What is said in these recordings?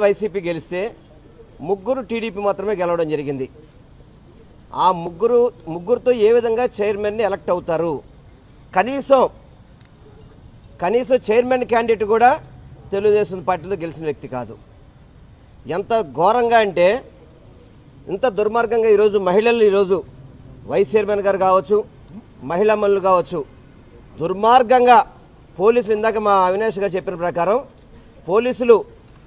YCP గెలిస్తే ముగ్గురు TDP మాత్రమే గెలవడం జరిగింది. ఆ ముగ్గురుతో ఏ విధంగా చైర్మన్ని ఎలక్ట్ అవుతారు? కనీసం చైర్మన్ క్యాండిడేట్ కూడా తెలుగుదేశం పార్టీలో గెలిచిన వ్యక్తి కాదు. ఎంత ఘోరంగా అంటే ఇంత దుర్మార్గంగా ఈరోజు మహిళలు ఈరోజు వైస్ చైర్మన్ గారు కావచ్చు, మహిళా మనులు కావచ్చు, దుర్మార్గంగా పోలీసులు ఇందాక మా అవినాష్ గారు చెప్పిన ప్రకారం పోలీసులు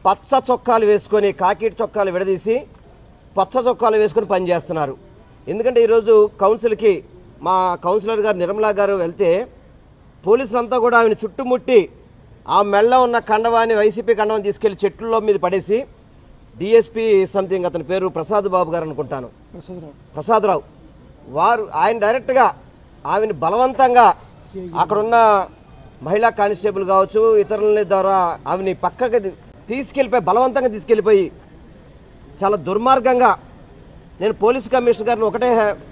పచ్చ చొక్కాలు వేసుకొని కాకిట్ చొక్కాలు విడదీసి పచ్చ చొక్కాలు వేసుకొని పనిచేస్తున్నారు. ఎందుకంటే ఈరోజు కౌన్సిల్కి మా కౌన్సిలర్ గారు నిర్మలా గారు వెళ్తే పోలీసులంతా కూడా ఆమెను చుట్టుముట్టి ఆ మెళ్ళ ఉన్న కండవాన్ని వైసీపీ కండవాన్ని తీసుకెళ్లి చెట్లలో మీద పడేసి డిఎస్పీ సంథింగ్ అతని పేరు ప్రసాద్ బాబు గారు అనుకుంటాను, ప్రసాదరావు ఆయన డైరెక్ట్గా ఆమెను బలవంతంగా అక్కడున్న మహిళా కానిస్టేబుల్ కావచ్చు ఇతరుల ద్వారా ఆమెని పక్కకి బలవంతంగా తీసుకెళ్ళిపోయి చాలా దుర్మార్గంగా నేను పోలీస్ కమిషనర్ గారిని ఒకటే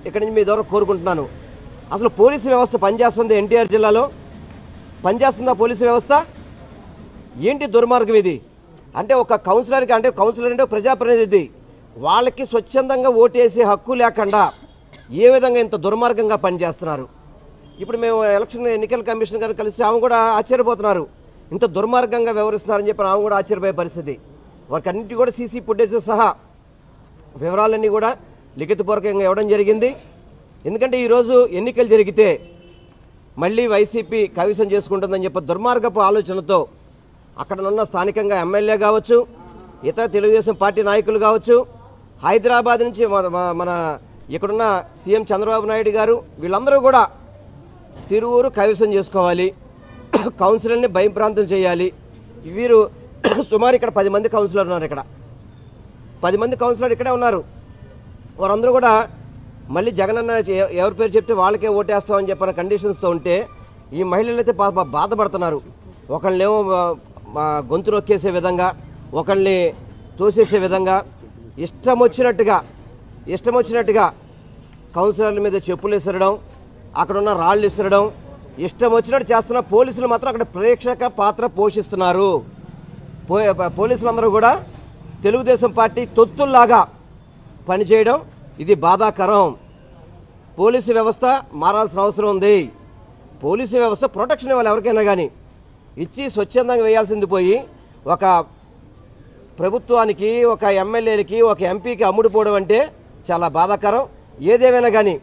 ఇక్కడి నుంచి మీ ద్వారా కోరుకుంటున్నాను. అసలు పోలీసు వ్యవస్థ పనిచేస్తుంది ఎన్టీఆర్ జిల్లాలో? పనిచేస్తుందా పోలీసు వ్యవస్థ? ఏంటి దుర్మార్గం ఇది? అంటే ఒక కౌన్సిలర్కి అంటే కౌన్సిలర్ అంటే ప్రజాప్రతినిధి వాళ్ళకి స్వచ్ఛందంగా ఓటేసే హక్కు లేకుండా ఏ విధంగా ఇంత దుర్మార్గంగా పనిచేస్తున్నారు. ఇప్పుడు మేము ఎన్నికల కమిషన్ గారు కలిసి ఆమె కూడా ఆశ్చర్యపోతున్నారు, ఇంత దుర్మార్గంగా వ్యవహరిస్తున్నారని చెప్పి ఆమె కూడా ఆశ్చర్యపోయే పరిస్థితి. వారికి అన్నింటి కూడా సీసీ ఫుటేజ్ సహా వివరాలన్నీ కూడా లిఖితపూర్వకంగా ఇవ్వడం జరిగింది. ఎందుకంటే ఈరోజు ఎన్నికలు జరిగితే మళ్ళీ వైసీపీ కవిసం చేసుకుంటుందని చెప్పి దుర్మార్గపు ఆలోచనతో అక్కడ ఉన్న స్థానికంగా ఎమ్మెల్యే కావచ్చు, ఇతర తెలుగుదేశం పార్టీ నాయకులు కావచ్చు, హైదరాబాద్ నుంచి మన ఇక్కడున్న సీఎం చంద్రబాబు నాయుడు గారు వీళ్ళందరూ కూడా తిరువూరు కైవసం చేసుకోవాలి, కౌన్సిలర్ని భయప్రాంతం చేయాలి. వీరు సుమారు ఇక్కడ 10 మంది కౌన్సిలర్ ఉన్నారు, ఇక్కడ 10 మంది కౌన్సిలర్ ఇక్కడే ఉన్నారు. వారందరూ కూడా మళ్ళీ జగనన్న ఎవరి పేరు చెప్తే వాళ్ళకే ఓటేస్తామని చెప్పిన కండిషన్స్తో ఉంటే ఈ మహిళలు అయితే బాధపడుతున్నారు. ఒకళ్ళేమో గొంతు నొక్కేసే విధంగా, ఒకళ్ళని తోసేసే విధంగా ఇష్టం వచ్చినట్టుగా కౌన్సిలర్ల మీద చెప్పులు విసరడం, అక్కడున్న రాళ్ళు విసరడం, ఇష్టం వచ్చినట్టు చేస్తున్న పోలీసులు మాత్రం అక్కడ ప్రేక్షక పాత్ర పోషిస్తున్నారు. పోలీసులందరూ కూడా తెలుగుదేశం పార్టీ తొత్తుల్లాగా పనిచేయడం ఇది బాధాకరం. పోలీసు వ్యవస్థ మారాల్సిన అవసరం ఉంది. పోలీసు వ్యవస్థ ప్రొటెక్షన్ ఇవ్వాలి ఎవరికైనా కానీ, ఇచ్చి స్వచ్ఛందంగా వేయాల్సింది పోయి ఒక ప్రభుత్వానికి, ఒక ఎమ్మెల్యేలకి, ఒక ఎంపీకి అమ్ముడుపోవడం అంటే చాలా బాధాకరం. ఏదేమైనా కానీ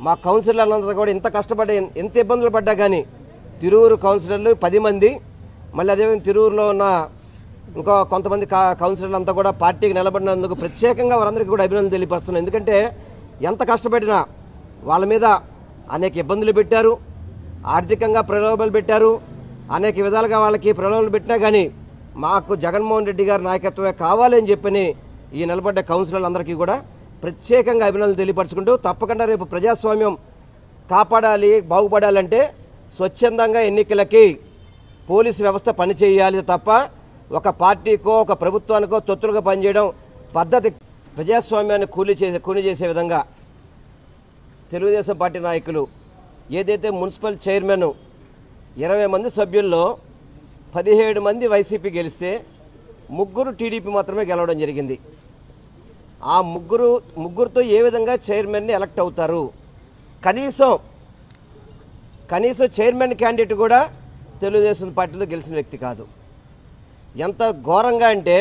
మా కౌన్సిలర్లంతా కూడా ఇంత కష్టపడి ఎంత ఇబ్బందులు పడ్డా కానీ తిరువూరు కౌన్సిలర్లు 10 మంది, మళ్ళీ అదేవిధంగా తిరువూరులో ఉన్న ఇంకో కొంతమంది కౌన్సిలర్లు అంతా కూడా పార్టీకి నిలబడినందుకు ప్రత్యేకంగా వారందరికీ కూడా అభినందనలు తెలియపరుస్తున్నాను. ఎందుకంటే ఎంత కష్టపడినా వాళ్ళ మీద అనేక ఇబ్బందులు పెట్టారు, ఆర్థికంగా ప్రలోభాలు పెట్టారు, అనేక విధాలుగా వాళ్ళకి ప్రలోభాలు పెట్టినా కానీ మాకు జగన్మోహన్ రెడ్డి గారి నాయకత్వమే కావాలని చెప్పని ఈ నిలబడ్డ కౌన్సిలర్లందరికీ కూడా ప్రత్యేకంగా అభినందనలు తెలియపరచుకుంటూ తప్పకుండా రేపు ప్రజాస్వామ్యం కాపాడాలి, బాగుపడాలంటే స్వచ్ఛందంగా ఎన్నికలకి పోలీసు వ్యవస్థ పనిచేయాలి తప్ప ఒక పార్టీకో ఒక ప్రభుత్వానికో తొత్తులుగా పనిచేయడం పద్ధతి. ప్రజాస్వామ్యాన్ని కూలి చేసే విధంగా తెలుగుదేశం పార్టీ నాయకులు ఏదైతే మున్సిపల్ చైర్మన్ 20 మంది సభ్యుల్లో 17 మంది వైసీపీ గెలిస్తే ముగ్గురు టీడీపీ మాత్రమే గెలవడం జరిగింది. ఆ ముగ్గురుతో ఏ విధంగా చైర్మన్ని ఎలక్ట్ అవుతారు? కనీసం చైర్మన్ క్యాండిడేట్ కూడా తెలుగుదేశం పార్టీలో గెలిచిన వ్యక్తి కాదు. ఎంత ఘోరంగా అంటే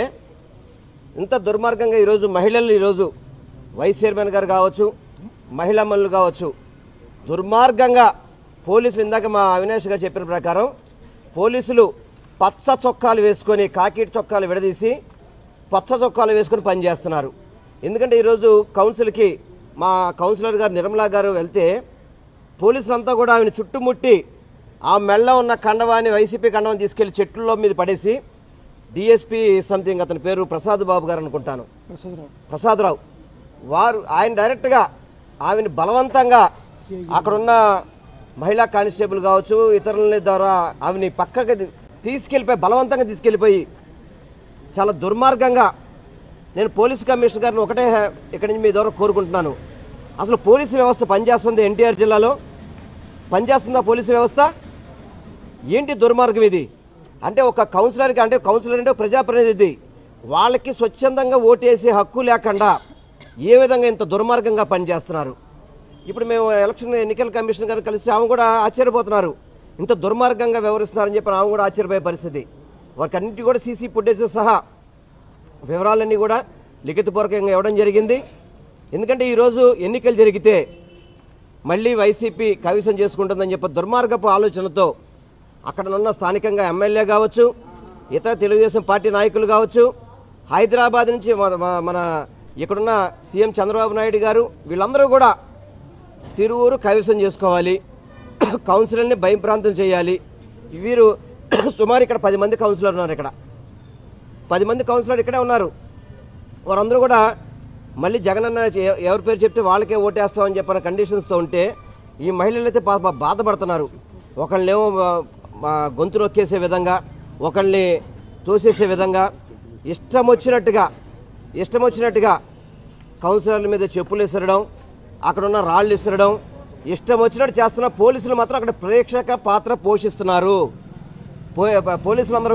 ఇంత దుర్మార్గంగా ఈరోజు మహిళలు ఈరోజు వైస్ చైర్మన్ గారు కావచ్చు, మహిళా మనులు కావచ్చు, దుర్మార్గంగా పోలీసులు ఇందాక మా అవినాష్ గారు చెప్పిన ప్రకారం పోలీసులు పచ్చ చొక్కాలు వేసుకొని కాకిట్ చొక్కాలు విడదీసి పచ్చ చొక్కాలు వేసుకొని పనిచేస్తున్నారు. ఎందుకంటే ఈరోజు కౌన్సిల్కి మా కౌన్సిలర్ గారు నిర్మలా గారు వెళ్తే పోలీసులంతా కూడా ఆమెను చుట్టుముట్టి ఆ మెళ్ళ ఉన్న కండవాన్ని వైసీపీ కండవాన్ని తీసుకెళ్లి చెట్లలో మీద పడేసి డిఎస్పీ సంథింగ్ అతని పేరు ప్రసాద్ బాబు గారు అనుకుంటాను, ప్రసాదరావు ఆయన డైరెక్ట్గా ఆమెను బలవంతంగా అక్కడున్న మహిళా కానిస్టేబుల్ కావచ్చు ఇతరుల ద్వారా ఆమెని పక్కకి బలవంతంగా తీసుకెళ్ళిపోయి చాలా దుర్మార్గంగా నేను పోలీస్ కమిషనర్ గారిని ఒకటే ఇక్కడి నుంచి మీ ద్వారా కోరుకుంటున్నాను. అసలు పోలీసు వ్యవస్థ పనిచేస్తుంది ఎన్టీఆర్ జిల్లాలో? పనిచేస్తుందా పోలీసు వ్యవస్థ? ఏంటి దుర్మార్గం ఇది? అంటే ఒక కౌన్సిలర్కి అంటే కౌన్సిలర్ అంటే ప్రజాప్రతినిధి వాళ్ళకి స్వచ్ఛందంగా ఓటేసే హక్కు లేకుండా ఏ విధంగా ఇంత దుర్మార్గంగా పనిచేస్తున్నారు. ఇప్పుడు మేము ఎన్నికల కమిషన్ గారు కలిసి ఆమె కూడా ఆశ్చర్యపోతున్నారు, ఇంత దుర్మార్గంగా వ్యవహరిస్తున్నారని చెప్పి ఆమె కూడా ఆశ్చర్యపోయే పరిస్థితి. వారికి అన్నింటి కూడా సీసీ ఫుటేజ్ సహా వివరాలన్నీ కూడా లిఖితపూర్వకంగా ఇవ్వడం జరిగింది. ఎందుకంటే ఈరోజు ఎన్నికలు జరిగితే మళ్ళీ వైసీపీ కవిసం చేసుకుంటుందని చెప్పి దుర్మార్గపు ఆలోచనతో అక్కడ ఉన్న స్థానికంగా ఎమ్మెల్యే కావచ్చు, ఇతర తెలుగుదేశం పార్టీ నాయకులు కావచ్చు, హైదరాబాద్ నుంచి మన ఇక్కడున్న సీఎం చంద్రబాబు నాయుడు గారు వీళ్ళందరూ కూడా తిరువురు కైవసం చేసుకోవాలి, కౌన్సిలర్ని భయప్రాంతం చేయాలి. వీరు సుమారు ఇక్కడ 10 మంది కౌన్సిలర్ ఉన్నారు. ఇక్కడ 10 మంది కౌన్సిలర్ ఇక్కడే ఉన్నారు. వారందరూ కూడా మళ్ళీ జగనన్న ఎవరి పేరు చెప్తే వాళ్ళకే ఓటేస్తామని చెప్పిన కండిషన్స్తో ఉంటే ఈ మహిళలు అయితే బాధపడుతున్నారు. ఒకళ్ళనేమో గొంతు నొక్కేసే విధంగా, ఒకళ్ళని తోసేసే విధంగా, ఇష్టం వచ్చినట్టుగా కౌన్సిలర్ల మీద చెప్పులు విసరడం, అక్కడున్న రాళ్ళు విసరడం, ఇష్టం వచ్చినట్టు చేస్తున్న పోలీసులు మాత్రం అక్కడ ప్రేక్షక పాత్ర పోషిస్తున్నారు. పోలీసులందరూ